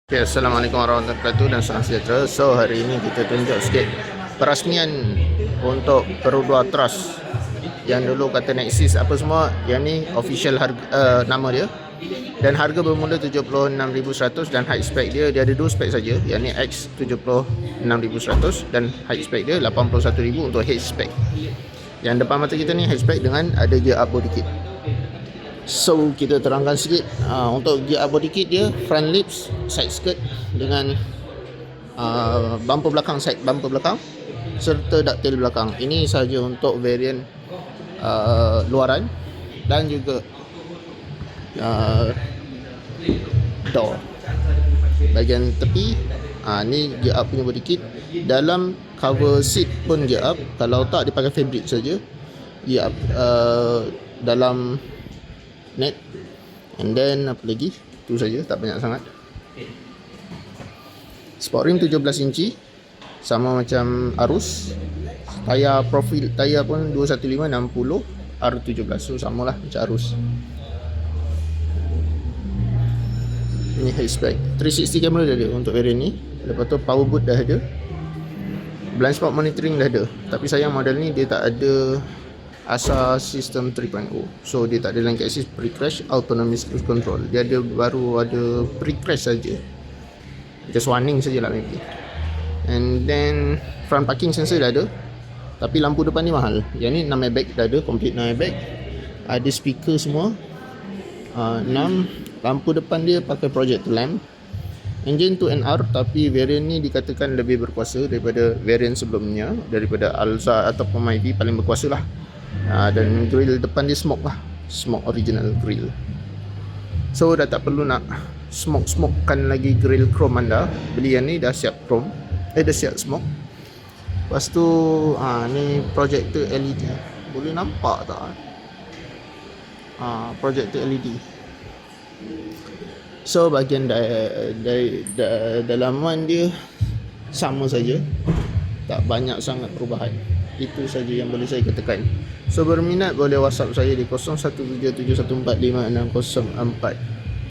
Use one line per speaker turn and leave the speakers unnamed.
Okay, Assalamualaikum warahmatullahi wabarakatuh dan salam sejahtera. So hari ini kita tunjuk sikit perasmian untuk Perodua Trust. Yang dulu kata Nexus apa semua, yang ni official harga, nama dia. Dan harga bermula 76,100 dan height spec dia ada dua spec saja. Yang ni X 76,100 dan height spec dia 81,000 untuk head spec. Yang depan mata kita ni head spec dengan ada gear up body kit. So kita terangkan sikit untuk gear up body kit dia front lips, side skirt dengan bumper belakang, side bumper belakang serta ducktail belakang. Ini sahaja untuk varian luaran dan juga door bahagian tepi. Ni gear up punya body kit. Dalam cover seat pun gear up, kalau tak dia pakai fabric saja. Gear up dalam net. And then apa lagi, tu saja, tak banyak sangat. Sport rim 17 inci sama macam Arus. Tayar profil tayar pun 215 60 R17, so samalah macam Arus. Ni high spec 360 camera dah ada untuk variant ni. Lepas tu power boot dah ada, blind spot monitoring dah ada. Tapi sayang model ni dia tak ada ASA System 3.0. So dia tak ada lane assist, pre-crash, autonomous cruise control. Dia baru ada pre-crash saja. Just warning sajalah maybe. And then front parking sensor dah ada. Tapi lampu depan ni mahal. Yang ni 6 airbag dah ada, complete 6 airbag. Ada speaker semua. 6 lampu depan dia pakai projector lamp. Engine 2NR, tapi variant ni dikatakan lebih berkuasa daripada variant sebelumnya, daripada Alza ataupun Myvi, paling berkuasa lah. Dan grill depan dia smoke lah, smoke original grill. So dah tak perlu nak smoke-smokekan lagi grill chrome anda. Beli yang ni dah siap chrome, dah siap smoke. Lepas tu ni projector LED. Boleh nampak tak? Projector LED. So bahagian dalaman dia sama saja, tak banyak sangat perubahan. Itu saja yang boleh saya katakan. So berminat boleh WhatsApp saya di 0177145604.